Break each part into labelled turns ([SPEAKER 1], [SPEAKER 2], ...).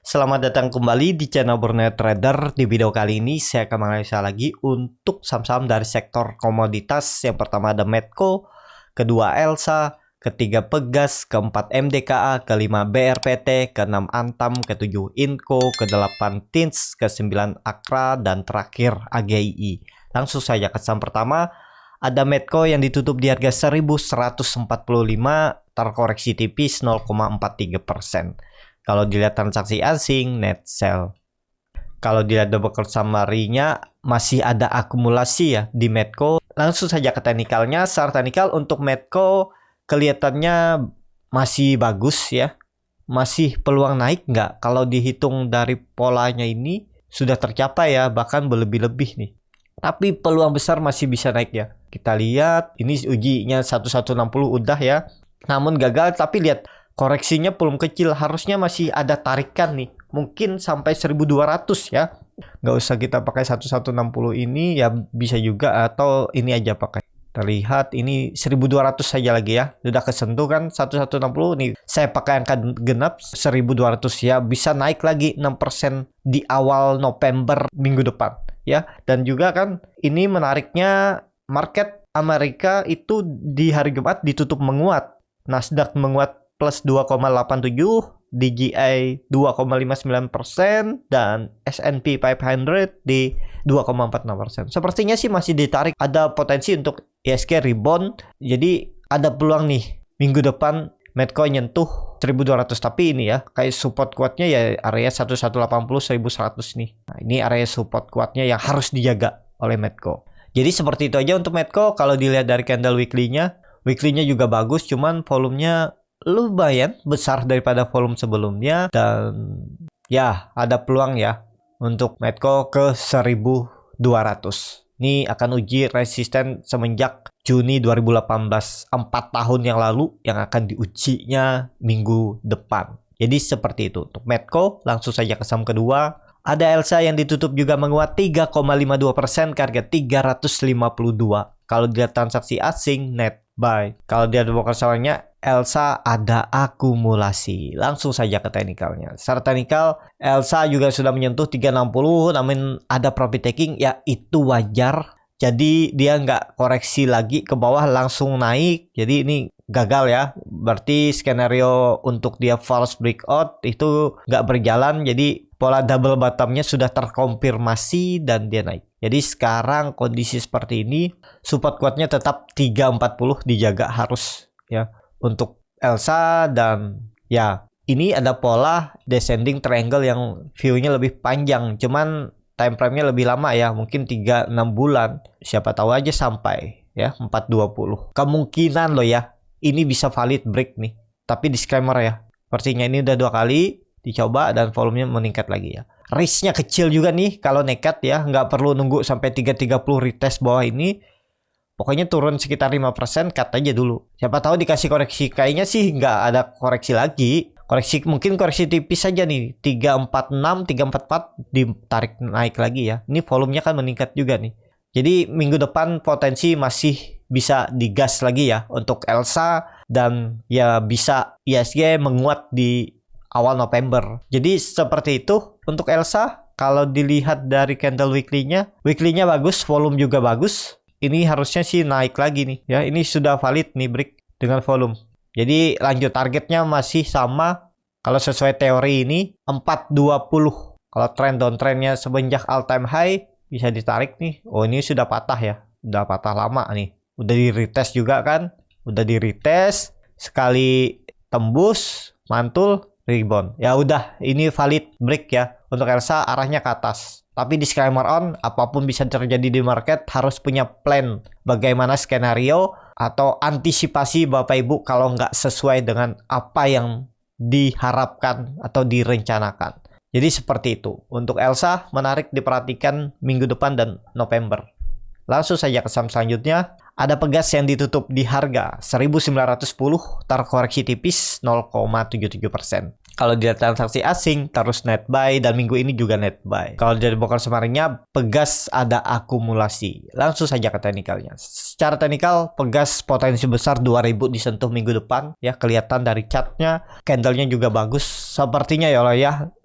[SPEAKER 1] Selamat datang kembali di channel Borneo Trader. Di video kali ini saya akan menganalisa lagi untuk saham-saham dari sektor komoditas. Yang pertama ada Medco, kedua Elsa, ketiga Pegas, keempat MDKA, kelima BRPT, keenam Antam, ketujuh Inco, kedelapan Tins, kesembilan Akra, dan terakhir AGII. Langsung saja ke saham pertama. Ada Medco yang ditutup di harga 1145, terkoreksi tipis 0,43%. Kalau dilihat transaksi asing, net sell. Kalau dilihat double summary-nya, masih ada akumulasi ya di Medco. Langsung saja ke teknikalnya. Secara teknikal untuk Medco kelihatannya masih bagus ya. Masih peluang naik nggak? Kalau dihitung dari polanya ini sudah tercapai ya, bahkan berlebih-lebih nih. Tapi peluang besar masih bisa naik ya. Kita lihat, ini ujinya 1160 udah ya. Namun gagal, tapi lihat. Koreksinya belum kecil, harusnya masih ada tarikan nih. Mungkin sampai 1200 ya. Nggak usah kita pakai 1160 ini, ya bisa juga atau ini aja pakai. Terlihat ini 1200 saja lagi ya. Sudah kesentuh kan 1160 nih. Saya pakai angka genap 1200 ya. Bisa naik lagi 6% di awal November minggu depan ya. Dan juga kan ini menariknya market Amerika itu di hari Jumat ditutup menguat. Nasdaq menguat plus 2,87, DJI 2,59%, dan S&P 500 di 2,46%. Sepertinya sih masih ditarik, ada potensi untuk ISG rebound. Jadi ada peluang nih minggu depan Medco nyentuh 1200, tapi ini ya kayak support kuatnya ya area 1180 1100 nih. Nah, ini area support kuatnya yang harus dijaga oleh Medco. Jadi seperti itu aja untuk Medco. Kalau dilihat dari candle weekly-nya juga bagus, cuman volumenya lumayan besar daripada volume sebelumnya, dan ya ada peluang ya untuk Medco ke 1200. Ini akan uji resisten semenjak Juni 2018, 4 tahun yang lalu, yang akan diujinya minggu depan. Jadi seperti itu untuk Medco. Langsung saja ke saham kedua. Ada Elsa yang ditutup juga menguat 3,52% ke harga 352. Kalau dilihat transaksi asing, net buy. Kalau dia broker salahnya, Elsa ada akumulasi. Langsung saja ke teknikalnya. Secara teknikal, Elsa juga sudah menyentuh 360, namun ada profit taking, ya itu wajar. Jadi dia nggak koreksi lagi ke bawah, langsung naik. Jadi ini gagal ya. Berarti skenario untuk dia false breakout itu nggak berjalan. Jadi pola double bottomnya sudah terkonfirmasi dan dia naik. Jadi sekarang kondisi seperti ini, support kuatnya tetap 340 dijaga harus ya untuk Elsa. Dan ya ini ada pola descending triangle yang view-nya lebih panjang, cuman time frame-nya lebih lama ya, mungkin 3-6 bulan. Siapa tahu aja sampai ya 420. Kemungkinan loh ya, ini bisa valid break nih. Tapi disclaimer ya, sepertinya ini udah 2 kali dicoba dan volumenya meningkat lagi ya. Risk-nya kecil juga nih kalau nekat ya, nggak perlu nunggu sampai 330 retest bawah ini. Pokoknya turun sekitar 5%, cut aja dulu. Siapa tahu dikasih koreksi, kayaknya sih nggak ada koreksi lagi. Koreksi mungkin koreksi tipis saja nih, 346, 344 ditarik naik lagi ya. Ini volumenya kan meningkat juga nih. Jadi minggu depan potensi masih bisa digas lagi ya untuk Elsa, dan ya bisa ISG menguat di awal November. Jadi seperti itu untuk Elsa. Kalau dilihat dari candle weekly-nya bagus, volume juga bagus. Ini harusnya sih naik lagi nih ya. Ini sudah valid nih break dengan volume. Jadi lanjut, targetnya masih sama. Kalau sesuai teori ini 420. Kalau trend downtrendnya semenjak all time high bisa ditarik nih. Oh, ini sudah patah ya. Udah patah lama nih. Udah di retest juga kan. Udah di retest. Sekali tembus, mantul, rebound. Ya udah, ini valid break ya. Untuk Elsa arahnya ke atas. Tapi disclaimer on, apapun bisa terjadi di market, harus punya plan bagaimana skenario atau antisipasi Bapak Ibu kalau nggak sesuai dengan apa yang diharapkan atau direncanakan. Jadi seperti itu. Untuk Elsa menarik diperhatikan minggu depan dan November. Langsung saja ke saham selanjutnya. Ada Pegas yang ditutup di harga 1910, terkoreksi tipis 0,77%. Kalau dia transaksi asing terus net buy, dan minggu ini juga net buy. Kalau dari bokar semarinnya, Pegas ada akumulasi. Langsung saja ke teknikalnya. Secara teknikal, Pegas potensi besar 2000 disentuh minggu depan. Ya, kelihatan dari chartnya, candlenya juga bagus. Sepertinya ya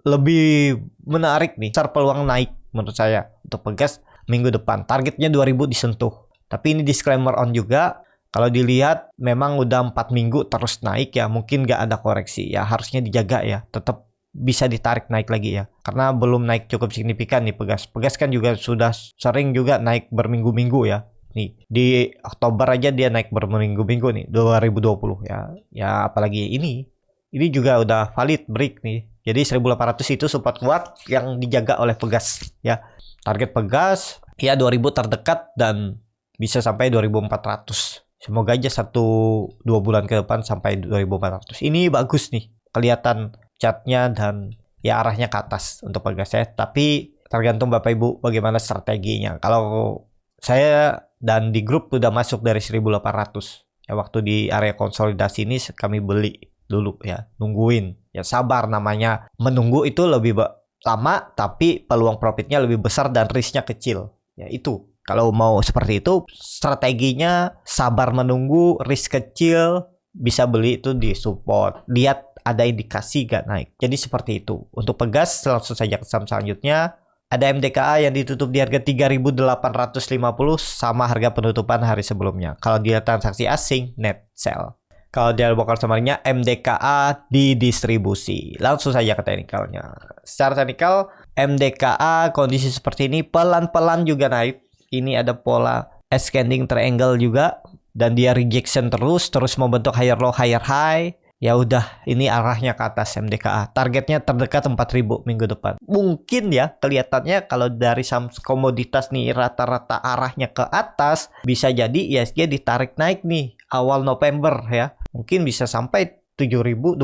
[SPEAKER 1] lebih menarik nih. Besar peluang naik menurut saya untuk Pegas minggu depan. Targetnya 2000 disentuh. Tapi ini disclaimer on juga. Kalau dilihat memang udah 4 minggu terus naik ya, mungkin nggak ada koreksi ya, harusnya dijaga ya, tetap bisa ditarik naik lagi ya, karena belum naik cukup signifikan nih Pegas. Pegas kan juga sudah sering juga naik berminggu-minggu ya. Nih di Oktober aja dia naik berminggu-minggu nih 2020 ya. Ya apalagi ini juga udah valid break nih. Jadi 1800 itu support kuat yang dijaga oleh Pegas ya. Target Pegas ya 2000 terdekat dan bisa sampai 2400. Semoga aja 1-2 bulan ke depan sampai 2400. Ini bagus nih. Kelihatan chartnya dan ya arahnya ke atas untuk Pegas ya. Tapi tergantung Bapak Ibu bagaimana strateginya. Kalau saya dan di grup udah masuk dari 1800. Ya waktu di area konsolidasi ini kami beli dulu ya. Nungguin. Ya sabar, namanya menunggu itu lebih lama tapi peluang profitnya lebih besar dan risknya kecil. Ya itu. Kalau mau seperti itu, strateginya sabar menunggu, risk kecil, bisa beli itu di support. Lihat ada indikasi gak naik. Jadi seperti itu. Untuk Pegas, langsung saja ke saham selanjutnya. Ada MDKA yang ditutup di harga 3.850 sama harga penutupan hari sebelumnya. Kalau dia transaksi asing, net sell. Kalau dia bokar summernya, MDKA didistribusi. Langsung saja ke teknikalnya. Secara teknikal, MDKA kondisi seperti ini pelan-pelan juga naik. Ini ada pola ascending triangle juga, dan dia rejection terus membentuk higher low higher high. Ya udah, ini arahnya ke atas MDKA. Targetnya terdekat 4000 minggu depan. Mungkin ya kelihatannya kalau dari saham komoditas nih rata-rata arahnya ke atas, bisa jadi ISG ditarik naik nih awal November ya. Mungkin bisa sampai 7200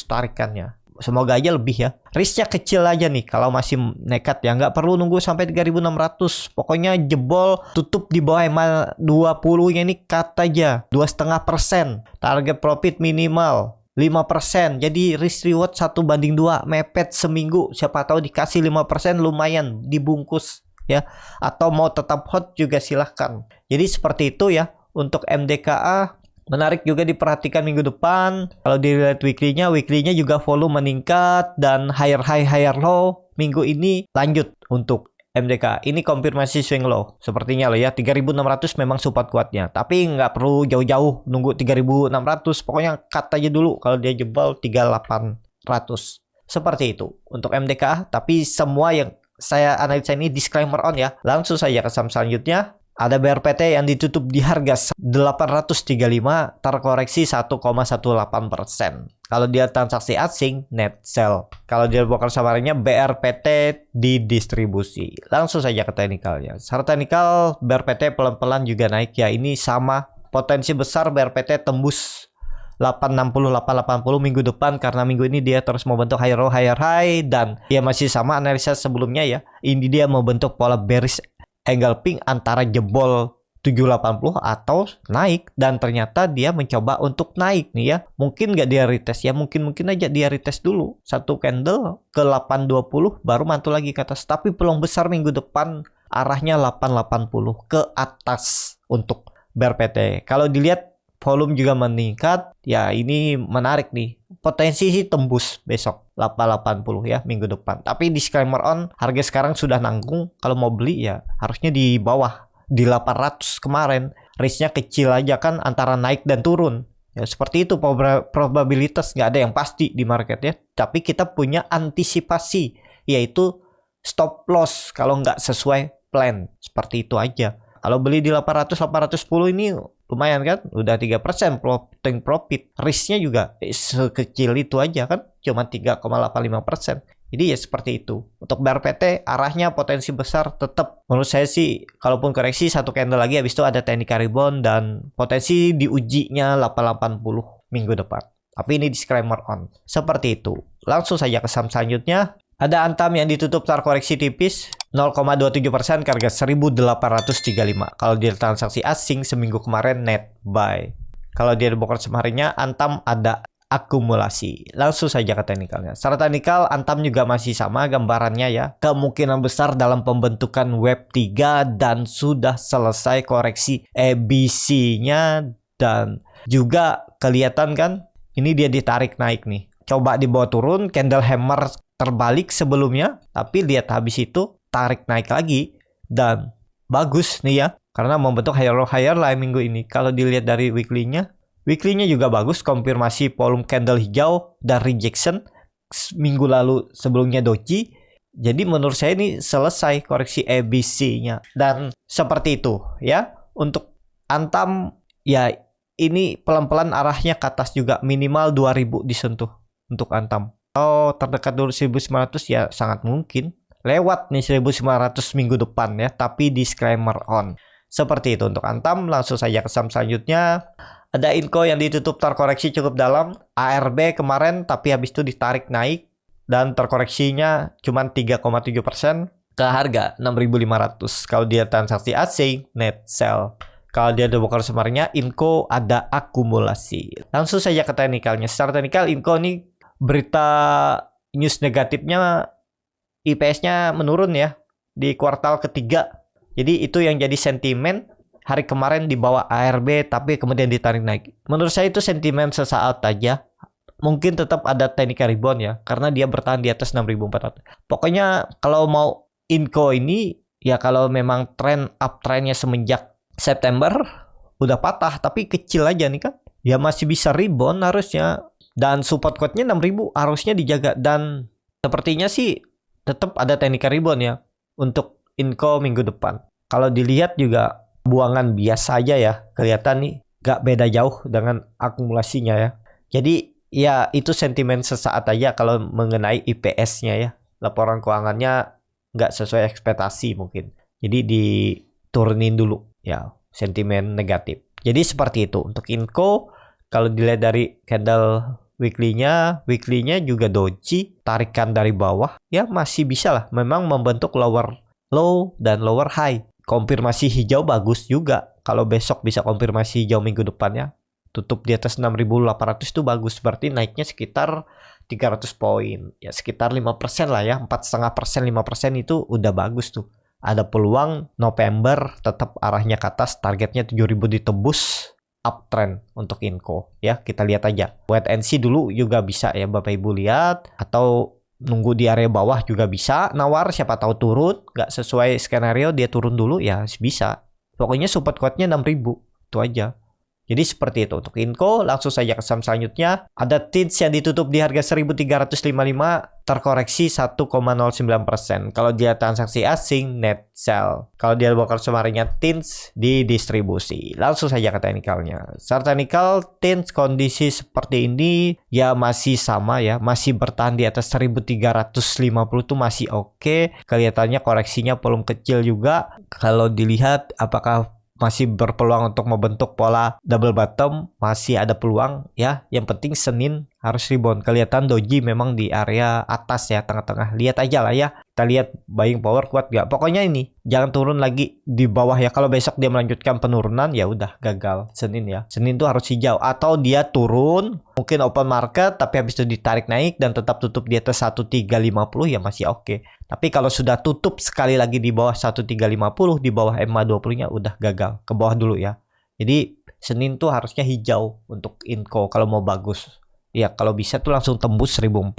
[SPEAKER 1] tarikannya. Semoga aja lebih ya. Risknya kecil aja nih kalau masih nekat ya. Nggak perlu nunggu sampai 3600. Pokoknya jebol tutup di bawah EMA 20 nya ini cut aja. 2,5%. Target profit minimal 5%. Jadi risk reward 1:2. Mepet seminggu. Siapa tahu dikasih 5% lumayan dibungkus ya. Atau mau tetap hot juga silahkan. Jadi seperti itu ya. Untuk MDKA menarik juga diperhatikan minggu depan. Kalau dilihat weekly-nya juga volume meningkat dan higher high higher low. Minggu ini lanjut untuk MDK. Ini konfirmasi swing low. Sepertinya loh ya, 3600 memang support kuatnya. Tapi nggak perlu jauh-jauh nunggu 3600. Pokoknya cut aja dulu kalau dia jebol 3800. Seperti itu untuk MDK. Tapi semua yang saya analisa ini disclaimer on ya. Langsung saja ke saham selanjutnya. Ada BRPT yang ditutup di harga 835, terkoreksi 1,18%. Kalau dia transaksi asing, net sell. Kalau dia bokar samarinnya, BRPT didistribusi. Langsung saja ke teknikalnya. Secara teknikal, BRPT pelan-pelan juga naik ya. Ini sama, potensi besar BRPT tembus 860-880 minggu depan, karena minggu ini dia terus membentuk higher low higher high, dan dia masih sama analisa sebelumnya ya. Ini dia membentuk pola bearish engulfing antara jebol 780 atau naik, dan ternyata dia mencoba untuk naik nih ya. Mungkin nggak dia retest ya, mungkin aja dia retest dulu satu candle ke 820 baru mantul lagi ke atas. Tapi peluang besar minggu depan arahnya 880 ke atas untuk BRPT. Kalau dilihat volume juga meningkat ya, ini menarik nih. Potensi sih tembus besok 880 ya minggu depan. Tapi disclaimer on, harga sekarang sudah nanggung. Kalau mau beli ya harusnya di bawah, di 800 kemarin. Risknya kecil aja kan, antara naik dan turun. Ya seperti itu, probabilitas nggak ada yang pasti di market ya. Tapi kita punya antisipasi, yaitu stop loss kalau nggak sesuai plan. Seperti itu aja. Kalau beli di 800-810 ini lumayan kan, udah 3% floating profit. Risknya juga sekecil itu aja kan, cuma 3,85%. Jadi ya seperti itu. Untuk BRPT arahnya potensi besar tetap. Menurut saya sih, kalaupun koreksi satu candle lagi, habis itu ada technical rebound dan potensi diujinya 880 minggu depan. Tapi ini disclaimer on. Seperti itu. Langsung saja ke saham selanjutnya. Ada Antam yang ditutup terkoreksi tipis 0,27% ke harga 1835. Kalau dia transaksi asing seminggu kemarin net buy. Kalau dia bokar semarinnya, Antam ada akumulasi. Langsung saja ke teknikalnya. Secara teknikal Antam juga masih sama gambarannya ya. Kemungkinan besar dalam pembentukan web 3 dan sudah selesai koreksi ABC-nya, dan juga kelihatan kan ini dia ditarik naik nih. Coba dibawa turun, candle hammer terbalik sebelumnya, tapi lihat habis itu tarik naik lagi dan bagus nih ya, karena membentuk higher low higher line minggu ini. Kalau dilihat dari weekly-nya juga bagus, konfirmasi volume candle hijau dan rejection minggu lalu sebelumnya doji. Jadi menurut saya ini selesai koreksi ABC-nya, dan seperti itu ya. Untuk Antam ya, ini pelan-pelan arahnya ke atas juga, minimal 2000 disentuh untuk Antam. Kalau terdekat dulu 1900 ya sangat mungkin lewat nih 1900 minggu depan ya, tapi disclaimer on. Seperti itu untuk Antam. Langsung saja ke saham selanjutnya. Ada Inco yang ditutup terkoreksi cukup dalam, ARB kemarin, tapi habis itu ditarik naik dan terkoreksinya cuma 3,7% ke harga 6.500. Kalau dia transaksi asing, net sell. Kalau dia ada bongkar semarnya, Inco ada akumulasi. Langsung saja ke teknikalnya. Secara teknikal Inco ini berita news negatifnya, IPS-nya menurun ya di kuartal ketiga. Jadi itu yang jadi sentimen hari kemarin di bawah ARB, tapi kemudian ditarik naik. Menurut saya itu sentimen sesaat aja. Mungkin tetap ada technical rebound ya, karena dia bertahan di atas 6.400. Pokoknya kalau mau Inco ini ya, kalau memang tren uptrendnya semenjak September udah patah, tapi kecil aja nih kan, ya masih bisa rebound harusnya. Dan support quote-nya 6.000 harusnya dijaga, dan sepertinya sih tetap ada technical rebound ya untuk Inco minggu depan. Kalau dilihat juga buangan biasa aja ya, kelihatan nih gak beda jauh dengan akumulasinya ya. Jadi ya itu sentimen sesaat aja kalau mengenai IPS-nya ya. Laporan keuangannya gak sesuai ekspektasi mungkin, jadi diturunin dulu ya, sentimen negatif. Jadi seperti itu untuk Inco. Kalau dilihat dari candle weekly-nya juga doji, tarikan dari bawah ya masih bisa lah, memang membentuk lower low dan lower high. Konfirmasi hijau bagus juga. Kalau besok bisa konfirmasi hijau minggu depannya, tutup di atas 6.800 itu bagus, berarti naiknya sekitar 300 poin ya, sekitar 5% lah ya, 4,5%, 5% itu udah bagus tuh. Ada peluang November tetap arahnya ke atas, targetnya 7.000 ditebus, uptrend untuk Inco ya. Kita lihat aja, wait and see dulu juga bisa ya Bapak Ibu lihat, atau nunggu di area bawah juga bisa nawar, siapa tahu turun nggak sesuai skenario, dia turun dulu ya bisa. Pokoknya support quote-nya 6.000 itu aja. Jadi seperti itu untuk Inco. Langsung saja ke saham selanjutnya. Ada TINS yang ditutup di harga 1.355, terkoreksi 1,09%. Kalau dia transaksi asing, net sell. Kalau dia bongkar semarnya TINS di distribusi. Langsung saja ke teknikalnya. Secara teknikal TINS kondisi seperti ini ya masih sama ya, masih bertahan di atas 1.350 tuh masih oke. Kelihatannya koreksinya volume kecil juga. Kalau dilihat apakah masih berpeluang untuk membentuk pola double bottom, masih ada peluang ya. Yang penting Senin harus rebound. Kelihatan doji memang di area atas ya, tengah-tengah. Lihat aja lah ya, kita lihat buying power kuat gak. Pokoknya ini jangan turun lagi di bawah ya. Kalau besok dia melanjutkan penurunan ya udah gagal Senin ya. Senin tuh harus hijau, atau dia turun mungkin open market tapi habis itu ditarik naik dan tetap tutup di atas 1350 ya masih oke. Tapi kalau sudah tutup sekali lagi di bawah 1350, di bawah MA20-nya udah gagal, ke bawah dulu ya. Jadi Senin tuh harusnya hijau untuk Inco kalau mau bagus. Ya kalau bisa tuh langsung tembus 1400.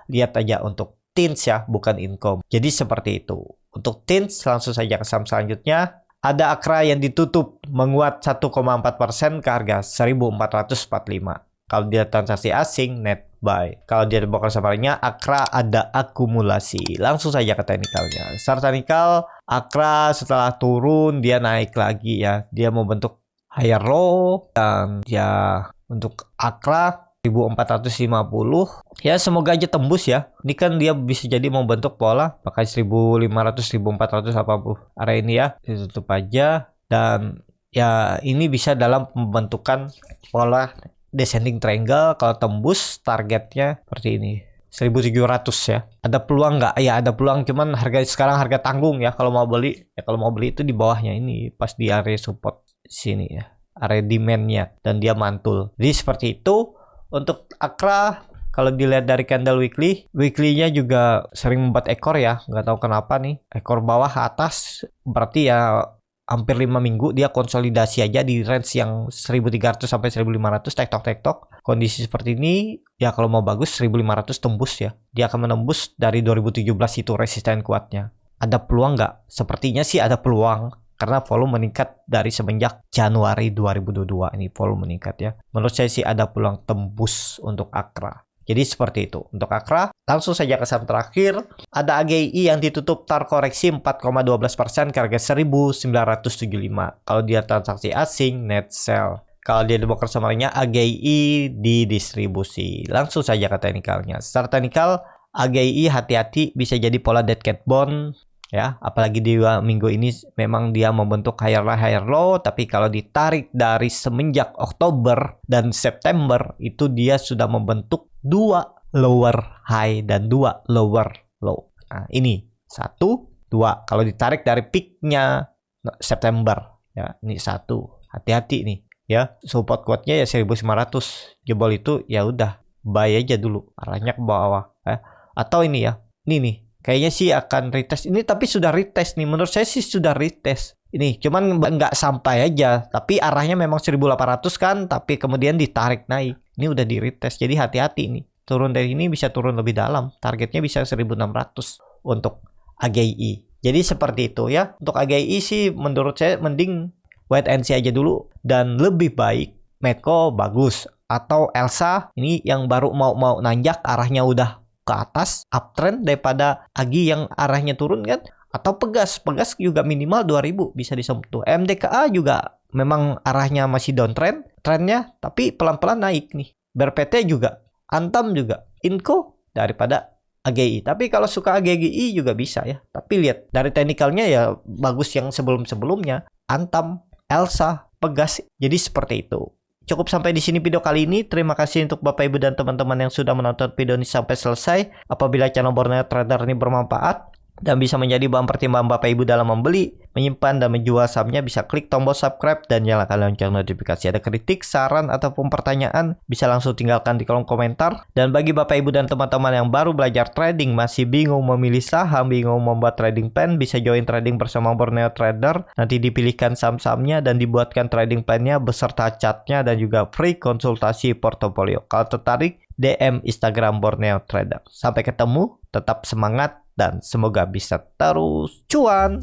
[SPEAKER 1] Lihat aja untuk TINS ya, bukan Inco. Jadi seperti itu. Untuk TINS langsung saja ke saham selanjutnya. Ada Akra yang ditutup menguat 1,4% ke harga 1445. Kalau dia transaksi asing, net buy. Kalau dia bongkar semarnya, Akra ada akumulasi. Langsung saja ke teknikalnya. Secara teknikal, Akra setelah turun dia naik lagi ya. Dia mau bentuk higher low, dan ya untuk Akra 1450 ya semoga aja tembus ya. Ini kan dia bisa jadi membentuk pola pakai 1500 1480 area ini ya, ditutup aja. Dan ya ini bisa dalam pembentukan pola descending triangle. Kalau tembus targetnya seperti ini 1700 ya. Ada peluang nggak? Ya ada peluang, cuman harga sekarang harga tanggung ya kalau mau beli. Ya kalau mau beli itu di bawahnya ini, pas di area support sini ya, area demandnya, dan dia mantul. Jadi seperti itu Untuk Akra, kalau dilihat dari candle weekly-nya juga sering membuat ekor ya. Nggak tahu kenapa nih. Ekor bawah atas berarti ya hampir 5 minggu dia konsolidasi aja di range yang 1300 sampai 1500 tektok. Kondisi seperti ini ya kalau mau bagus 1500 tembus ya. Dia akan menembus dari 2017 itu resisten kuatnya. Ada peluang nggak? Sepertinya sih ada peluang. Karena volume meningkat dari semenjak Januari 2022 ini volume meningkat ya. Menurut saya sih ada peluang tembus untuk Akra. Jadi seperti itu. Untuk Akra, langsung saja ke saham terakhir. Ada AGI yang ditutup terkoreksi 4,12% ke harga 1975. Kalau dia transaksi asing, net sell. Kalau dia broker summary-nya AGI di distribusi. Langsung saja ke teknikalnya. Secara teknikal, AGI hati-hati bisa jadi pola dead cat bond. Ya, apalagi di minggu ini memang dia membentuk higher low, tapi kalau ditarik dari semenjak Oktober dan September itu dia sudah membentuk 2 lower high dan 2 lower low. Nah, ini 1, 2. Kalau ditarik dari peaknya September, ya, ini 1. Hati-hati nih, ya. Support kuatnya ya 1500. Jebol itu ya udah, buy aja dulu, arahnya ke bawah, ya. Atau ini ya. Ini nih. Kayaknya sih akan retest ini, tapi sudah retest nih. Menurut saya sih sudah retest. Ini cuman nggak sampai aja. Tapi arahnya memang 1800 kan. Tapi kemudian ditarik naik. Ini udah di retest. Jadi hati-hati nih. Turun dari ini bisa turun lebih dalam. Targetnya bisa 1600 untuk AGI. Jadi seperti itu ya. Untuk AGI sih menurut saya mending wait and see aja dulu. Dan lebih baik Medco bagus. Atau Elsa ini yang baru mau nanjak arahnya udah ke atas uptrend daripada Agi yang arahnya turun kan, atau Pegas juga minimal 2000 bisa disentuh. MDKA juga memang arahnya masih downtrend trennya, tapi pelan-pelan naik nih. BRPT juga, Antam juga, Inco daripada AGI. Tapi kalau suka AGI juga bisa ya, tapi lihat dari teknikalnya ya bagus yang sebelumnya Antam, Elsa, Pegas. Jadi seperti itu. Cukup sampai di sini video kali ini. Terima kasih untuk Bapak Ibu dan teman-teman yang sudah menonton video ini sampai selesai. Apabila channel Borneo Trader ini bermanfaat dan bisa menjadi bahan pertimbangan Bapak Ibu dalam membeli, menyimpan, dan menjual sahamnya, bisa klik tombol subscribe dan nyalakan lonceng notifikasi. Ada kritik, saran, ataupun pertanyaan, bisa langsung tinggalkan di kolom komentar. Dan bagi Bapak Ibu dan teman-teman yang baru belajar trading, masih bingung memilih saham, bingung membuat trading plan, bisa join trading bersama Borneo Trader. Nanti dipilihkan saham-sahamnya dan dibuatkan trading plan-nya beserta chartnya dan juga free konsultasi portofolio. Kalau tertarik, DM Instagram Borneo Trader. Sampai ketemu, tetap semangat, dan semoga bisa terus cuan.